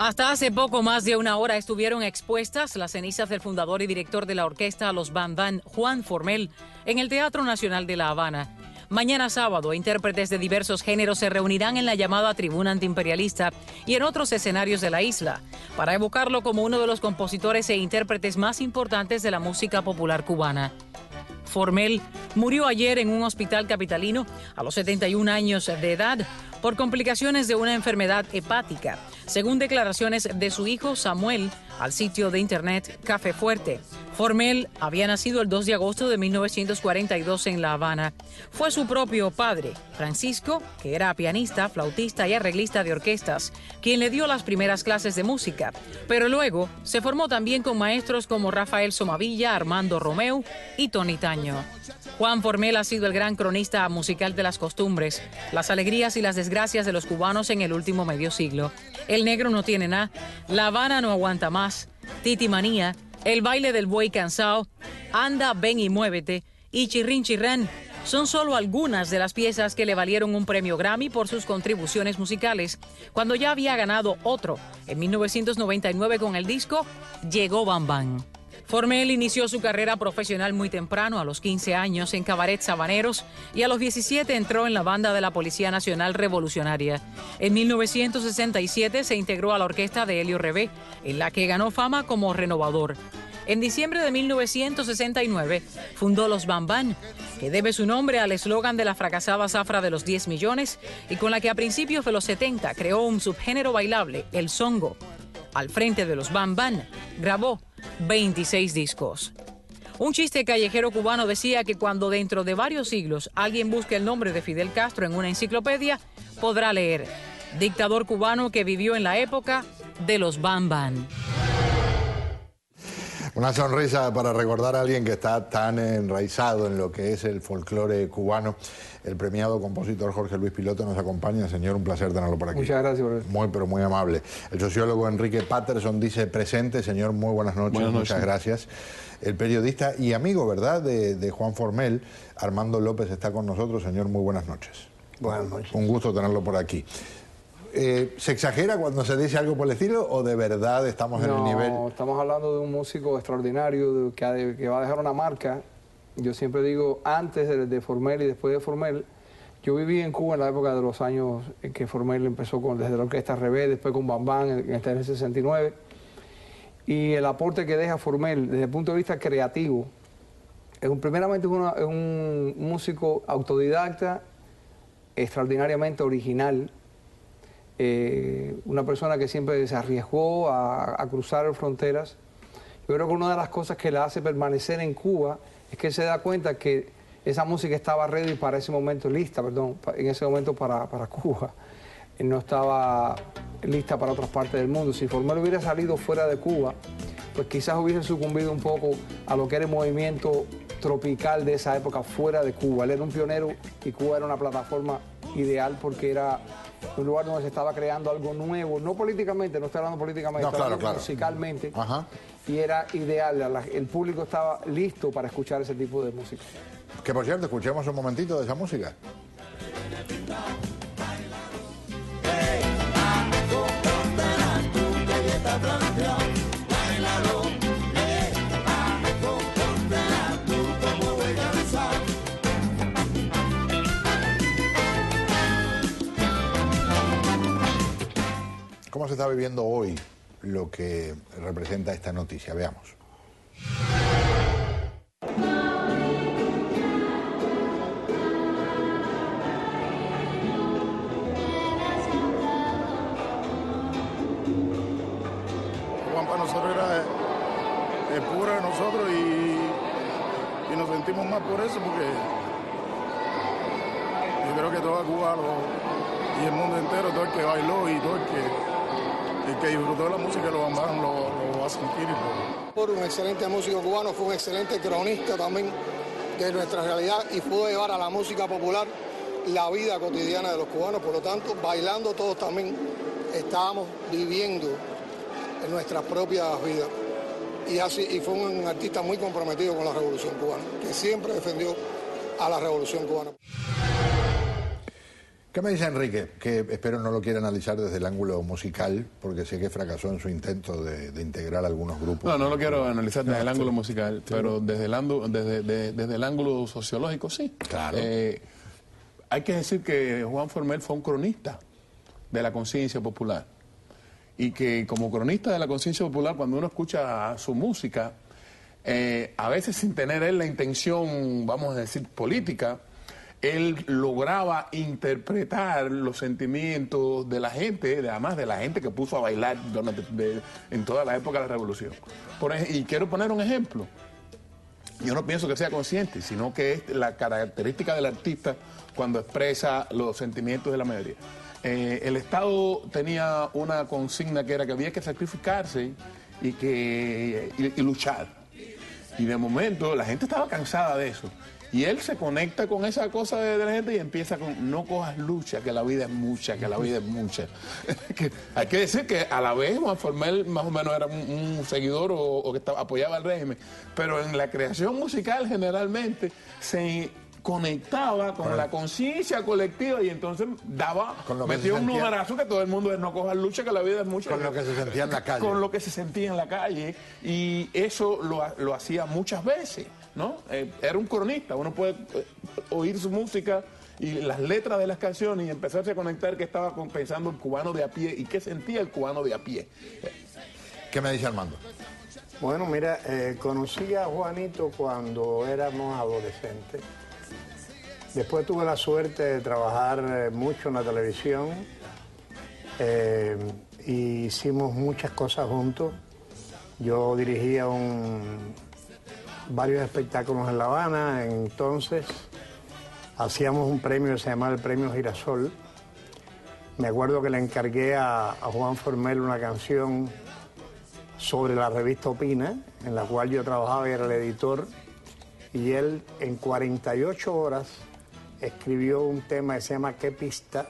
Hasta hace poco más de una hora estuvieron expuestas las cenizas del fundador y director de la orquesta Los Bam Bam, Juan Formel, en el Teatro Nacional de La Habana. Mañana sábado, intérpretes de diversos géneros se reunirán en la llamada Tribuna Antiimperialista y en otros escenarios de la isla, para evocarlo como uno de los compositores e intérpretes más importantes de la música popular cubana. Formel murió ayer en un hospital capitalino a los 71 años de edad por complicaciones de una enfermedad hepática, según declaraciones de su hijo Samuel al sitio de internet Café Fuerte. Formel había nacido el 2 de agosto de 1942 en La Habana. Fue su propio padre, Francisco, que era pianista, flautista y arreglista de orquestas, quien le dio las primeras clases de música, pero luego se formó también con maestros como Rafael Somavilla, Armando Romeu y Tony Taño. Juan Formel ha sido el gran cronista musical de las costumbres, las alegrías y las desgracias de los cubanos en el último medio siglo. El negro no tiene nada, La Habana no aguanta más, Titi Manía, El baile del buey cansado, Anda, ven y muévete y Chirrín Chirrán son solo algunas de las piezas que le valieron un premio Grammy por sus contribuciones musicales, cuando ya había ganado otro en 1999 con el disco Llegó Bam Bam. Formel inició su carrera profesional muy temprano, a los 15 años, en cabarets habaneros, y a los 17 entró en la banda de la Policía Nacional Revolucionaria. En 1967 se integró a la orquesta de Helio Rebé, en la que ganó fama como renovador. En diciembre de 1969 fundó Los Bam Bam, que debe su nombre al eslogan de la fracasada zafra de los 10 millones y con la que a principios de los 70 creó un subgénero bailable, el songo. Al frente de Los Bam Bam grabó 26 discos. Un chiste callejero cubano decía que cuando dentro de varios siglos alguien busque el nombre de Fidel Castro en una enciclopedia, podrá leer: dictador cubano que vivió en la época de Los Bam Bam. Una sonrisa para recordar a alguien que está tan enraizado en lo que es el folclore cubano. El premiado compositor Jorge Luis Piloto nos acompaña. Señor, un placer tenerlo por aquí. Muchas gracias, profesor. Muy, pero muy amable. El sociólogo Enrique Patterson dice presente. Señor, muy buenas noches. Buenas noches. Muchas gracias. El periodista y amigo, ¿verdad?, de Juan Formel, Armando López, está con nosotros. Señor, muy buenas noches. Buenas noches. Un gusto tenerlo por aquí. ¿Se exagera cuando se dice algo por el estilo o de verdad estamos en el nivel? No, estamos hablando de un músico extraordinario que va a dejar una marca. Yo siempre digo, antes de Formel y después de Formel, yo viví en Cuba en la época de los años en que Formel empezó desde la orquesta Rebé, después con Bam Bam en el 69. Y el aporte que deja Formel desde el punto de vista creativo, primeramente es un músico autodidacta, extraordinariamente original, una persona que siempre se arriesgó a cruzar fronteras. Yo creo que una de las cosas que le hace permanecer en Cuba es que él se da cuenta que esa música estaba ready para ese momento, en ese momento para Cuba. No estaba lista para otras partes del mundo. Si Formel hubiera salido fuera de Cuba, pues quizás hubiese sucumbido un poco a lo que era el movimiento tropical de esa época fuera de Cuba. Él era un pionero y Cuba era una plataforma ideal porque era un lugar donde se estaba creando algo nuevo, no políticamente, no estoy hablando políticamente, no, claro. musicalmente. Ajá. Y era ideal, el público estaba listo para escuchar ese tipo de música. Que por cierto, escuchemos un momentito de esa música. ¿Cómo se está viviendo hoy lo que representa esta noticia? Veamos. Juan para nosotros era el puro de nosotros y nos sentimos más por eso porque yo creo que toda Cuba y el mundo entero, todo el que bailó y todo el que disfrutó de la música de Los Bam Bam lo va a sentir. Por un excelente músico cubano, fue un excelente cronista también de nuestra realidad y pudo llevar a la música popular la vida cotidiana de los cubanos. Por lo tanto, bailando todos también estábamos viviendo en nuestras propias vidas. Y fue un artista muy comprometido con la Revolución Cubana, que siempre defendió a la Revolución Cubana. ¿Qué me dice Enrique? Que espero no lo quiera analizar desde el ángulo musical, porque sé que fracasó en su intento de integrar algunos grupos. No lo quiero analizar desde el ángulo musical, pero desde el ángulo sociológico, sí. Claro. Hay que decir que Juan Formel fue un cronista de la conciencia popular. Y que como cronista de la conciencia popular, cuando uno escucha su música, a veces sin tener él la intención, vamos a decir, política, él lograba interpretar los sentimientos de la gente, además de la gente que puso a bailar en toda la época de la Revolución. Y quiero poner un ejemplo. Yo no pienso que sea consciente, sino que es la característica del artista cuando expresa los sentimientos de la mayoría. El Estado tenía una consigna que era que había que sacrificarse y luchar. Y de momento la gente estaba cansada de eso. Y él se conecta con esa cosa de la gente y empieza con: no cojas lucha, que la vida es mucha, que la vida es mucha. Hay que decir que a la vez Juan Formel más o menos era un seguidor o que apoyaba al régimen, pero en la creación musical generalmente se conectaba con la conciencia colectiva y entonces metió un numerazo que todo el mundo es: no cojas lucha, que la vida es mucha. Con lo que se sentía en la calle. Con lo que se sentía en la calle, y eso lo hacía muchas veces, ¿no? Era un cronista. Uno puede oír su música y las letras de las canciones y empezarse a conectar que estaba pensando el cubano de a pie y qué sentía el cubano de a pie. ¿Qué me dice Armando? Bueno, mira, conocí a Juanito cuando éramos adolescentes. Después tuve la suerte de trabajar mucho en la televisión y hicimos muchas cosas juntos. Yo dirigía varios espectáculos en La Habana. Entonces hacíamos un premio que se llamaba el Premio Girasol. Me acuerdo que le encargué a Juan Formel una canción sobre la revista Opina, en la cual yo trabajaba y era el editor, y él en 48 horas escribió un tema que se llama ¿Qué pista?,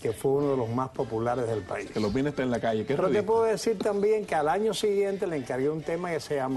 que fue uno de los más populares del país. Que lo Opina está en la calle. Pero te puedo decir también que al año siguiente le encargué un tema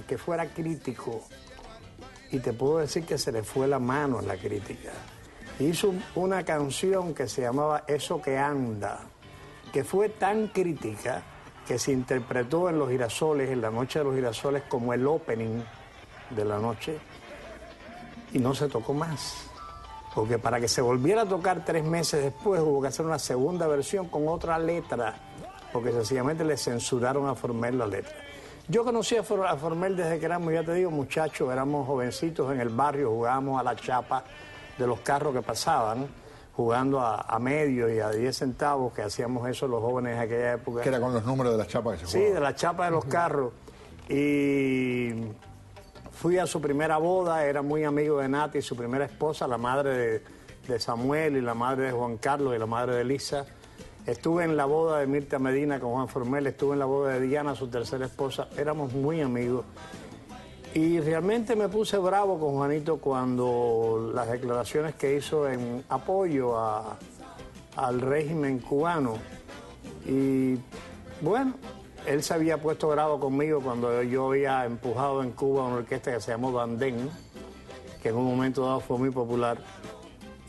que fuera crítico, y te puedo decir que se le fue la mano en la crítica. Hizo una canción que se llamaba Eso que anda, que fue tan crítica que se interpretó en Los Girasoles, en la Noche de los Girasoles, como el opening de la noche, y no se tocó más. Porque para que se volviera a tocar 3 meses después hubo que hacer una segunda versión con otra letra, porque sencillamente le censuraron a Formel la letra. Yo conocí a Formel desde que éramos, ya te digo, muchachos, éramos jovencitos en el barrio, jugábamos a la chapa de los carros que pasaban, jugando a medio y a 10 centavos, que hacíamos eso los jóvenes en aquella época. Que era con los números de las chapas que se jugaban. Sí, de la chapa de los carros. Y fui a su primera boda, era muy amigo de Nati, su primera esposa, la madre de Samuel y la madre de Juan Carlos y la madre de Elisa. Estuve en la boda de Mirta Medina con Juan Formel, estuve en la boda de Diana, su tercera esposa, éramos muy amigos. Y realmente me puse bravo con Juanito cuando las declaraciones que hizo en apoyo al régimen cubano. Y bueno, él se había puesto bravo conmigo cuando yo había empujado en Cuba una orquesta que se llamó Bandén, que en un momento dado fue muy popular,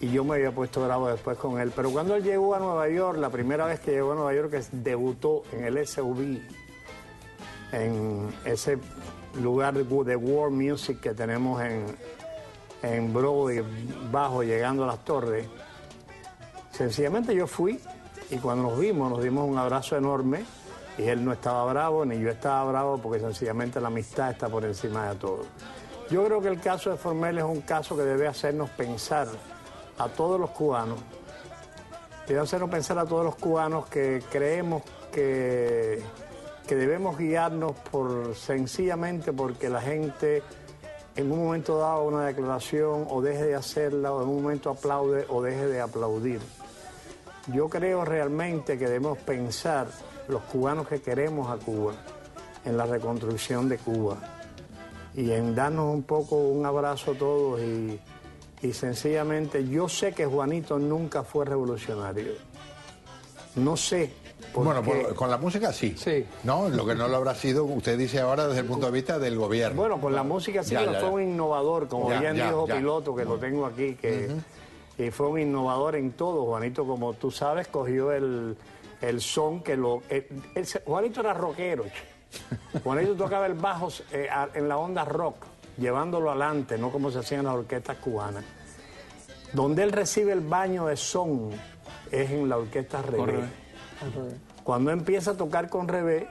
y yo me había puesto bravo después con él. Pero cuando él llegó a Nueva York, la primera vez que llegó a Nueva York, que debutó en el SUV, en ese lugar de World Music que tenemos en Broadway, bajo, llegando a las Torres, sencillamente yo fui, y cuando nos dimos un abrazo enorme, y él no estaba bravo, ni yo estaba bravo, porque sencillamente la amistad está por encima de todo. Yo creo que el caso de Formel es un caso que debe hacernos pensar a todos los cubanos, que creemos que debemos guiarnos sencillamente porque la gente en un momento dado una declaración o deje de hacerla, o en un momento aplaude o deje de aplaudir. Yo creo realmente que debemos pensar, los cubanos que queremos a Cuba, en la reconstrucción de Cuba y en darnos un poco un abrazo a todos y sencillamente, yo sé que Juanito nunca fue revolucionario. No sé. Bueno, con la música sí. Sí. No, lo que no lo habrá sido, usted dice ahora desde el punto de vista del gobierno. Bueno, con la música sí, pero fue un innovador, como bien dijo Piloto, que lo tengo aquí, que y fue un innovador en todo. Juanito, como tú sabes, cogió el son que Juanito era rockero. Juanito tocaba el bajo en la onda rock, llevándolo adelante, no como se hacían las orquestas cubanas. Donde él recibe el baño de son es en la orquesta Rebé. Cuando empieza a tocar con Rebé,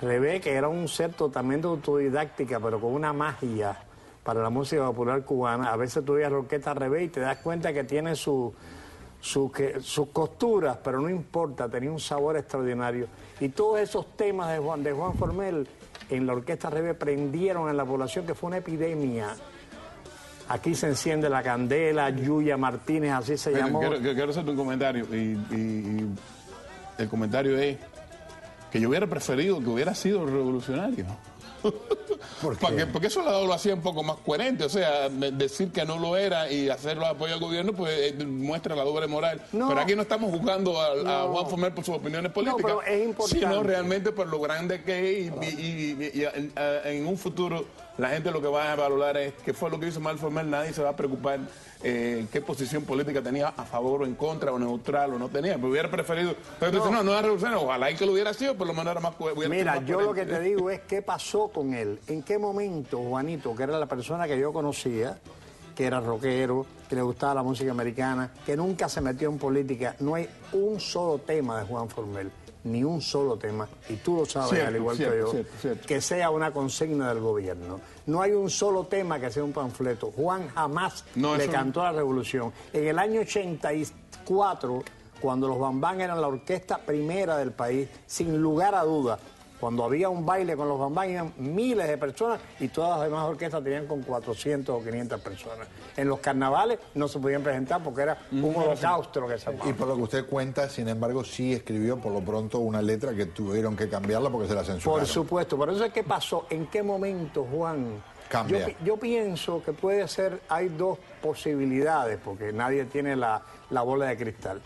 que era un ser totalmente autodidáctica, pero con una magia para la música popular cubana. A veces tú veías la orquesta Rebé y te das cuenta que tiene sus costuras, pero no importa, tenía un sabor extraordinario. Y todos esos temas de Juan Formel en la orquesta Rebé prendieron en la población, que fue una epidemia. Aquí se enciende la candela, Yuya Martínez, así se llamó. Quiero hacerte un comentario, y el comentario es que yo hubiera preferido que hubiera sido revolucionario. Porque eso lo hacía un poco más coherente, o sea, decir que no lo era y hacerlo a apoyo al gobierno, pues muestra la doble moral. No, pero aquí no estamos juzgando a Juan Formel por sus opiniones políticas, sino realmente por lo grande que es, y en un futuro la gente lo que va a valorar es qué fue lo que hizo Juan Formel. Nadie se va a preocupar qué posición política tenía, a favor o en contra, o neutral o no tenía. Pero hubiera preferido, pero no era revolucionario, ojalá y que lo hubiera sido, por lo menos era más. Mira, yo lo que te digo es qué pasó con él, en qué momento Juanito, que era la persona que yo conocía, que era rockero, que le gustaba la música americana, que nunca se metió en política, no hay un solo tema de Juan Formel, ni un solo tema, y tú lo sabes, al igual que yo, que sea una consigna del gobierno. No hay un solo tema que sea un panfleto. Juan jamás le cantó a la revolución. En el año 84, cuando los Bambán eran la orquesta primera del país, sin lugar a dudas, cuando había un baile con los Bambán, iban miles de personas, y todas las demás orquestas tenían con 400 o 500 personas. En los carnavales no se podían presentar porque era un holocausto lo que se llamaba. Y por lo que usted cuenta, sin embargo, sí escribió por lo pronto una letra que tuvieron que cambiarla porque se la censuraron. Por supuesto, por eso es que pasó. ¿En qué momento, Juan? Cambia. Yo pienso que puede ser, hay dos posibilidades, porque nadie tiene la bola de cristal.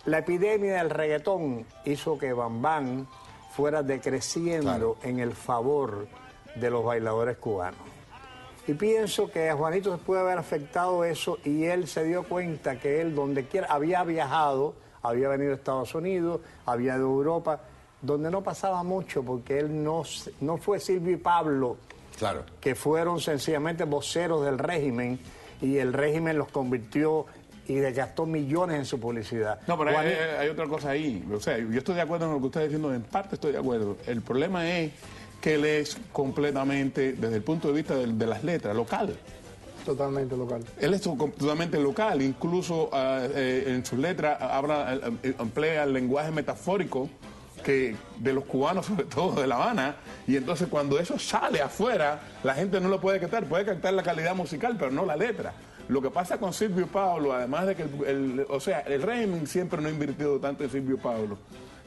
La epidemia del reggaetón hizo que Bambán fuera decreciendo en el favor de los bailadores cubanos. Y pienso que a Juanito se puede haber afectado eso, y él se dio cuenta que él, donde quiera, había viajado, había venido a Estados Unidos, había ido a Europa, donde no pasaba mucho, porque él no fue Silvio y Pablo, que fueron sencillamente voceros del régimen, y el régimen los convirtió y gastó millones en su publicidad. No, pero hay otra cosa ahí. O sea, yo estoy de acuerdo en lo que usted está diciendo, en parte estoy de acuerdo. El problema es que él es completamente, desde el punto de vista de las letras, local. Totalmente local. Él es totalmente local, incluso en sus letras emplea el lenguaje metafórico de los cubanos, sobre todo de La Habana, y entonces cuando eso sale afuera, la gente no lo puede captar la calidad musical, pero no la letra. Lo que pasa con Silvio Pablo, además de que el régimen siempre no ha invertido tanto en Silvio Pablo.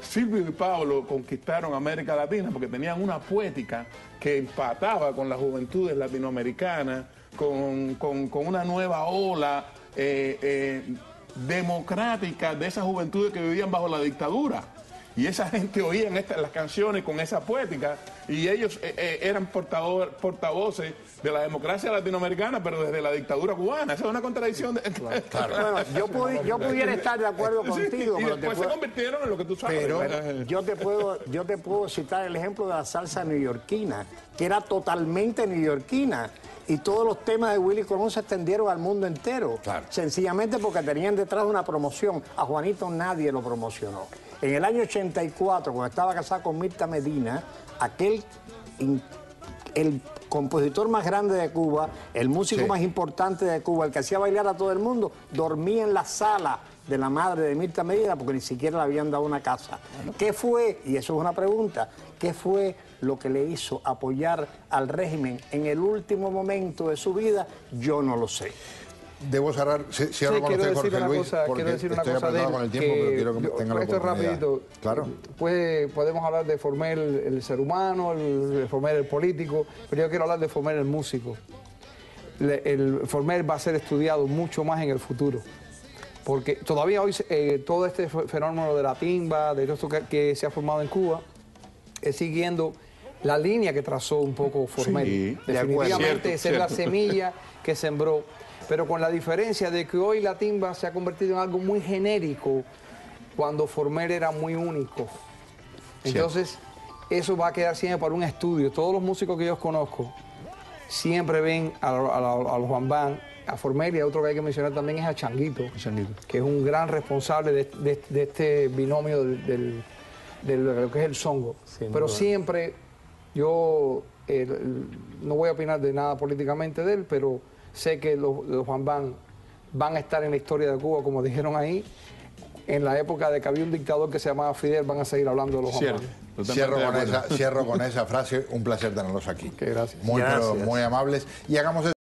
Silvio y Pablo conquistaron América Latina porque tenían una poética que empataba con las juventudes latinoamericanas, con una nueva ola democrática de esas juventudes que vivían bajo la dictadura. Y esa gente oía las canciones con esa poética, y ellos eran portavoces de la democracia latinoamericana, pero desde la dictadura cubana. Esa es una contradicción. Bueno, yo pudiera estar de acuerdo contigo. Y pero después se convirtieron en lo que tú sabes. Pero yo te puedo citar el ejemplo de la salsa neoyorquina, que era totalmente neoyorquina. Y todos los temas de Willy Colón se extendieron al mundo entero. Sencillamente porque tenían detrás una promoción. A Juanito nadie lo promocionó. En el año 84, cuando estaba casado con Mirta Medina, el compositor más grande de Cuba, el músico más importante de Cuba, el que hacía bailar a todo el mundo, dormía en la sala de la madre de Mirta Medina porque ni siquiera le habían dado una casa. ¿Qué fue? Y eso es una pregunta. ¿Qué fue lo que le hizo apoyar al régimen en el último momento de su vida? Yo no lo sé. Debo cerrar, cierro con usted, Jorge Luis, porque estoy apretado con el tiempo, pero quiero que tenga la oportunidad. Rapidito. Claro. Podemos hablar de Formel el ser humano, de Formel el político, pero yo quiero hablar de Formel el músico. Formel va a ser estudiado mucho más en el futuro, porque todavía hoy todo este fenómeno de la timba, de todo esto que se ha formado en Cuba, es siguiendo la línea que trazó un poco Formel. Sí, definitivamente esa es la semilla que sembró. pero con la diferencia de que hoy la timba se ha convertido en algo muy genérico cuando Formel era muy único. Entonces, eso va a quedar siempre para un estudio. Todos los músicos que yo conozco siempre ven a los Juan Band, a Formel, y a otro que hay que mencionar también es a Changuito, que es un gran responsable de este binomio de lo que es el songo. Pero siempre yo no voy a opinar de nada políticamente de él, pero sé que los Juan Band van a estar en la historia de Cuba, como dijeron ahí. En la época de que había un dictador que se llamaba Fidel, van a seguir hablando de los Juan Band. Cierro con esa frase. Un placer tenerlos aquí. Gracias. Muy amables. Y hagamos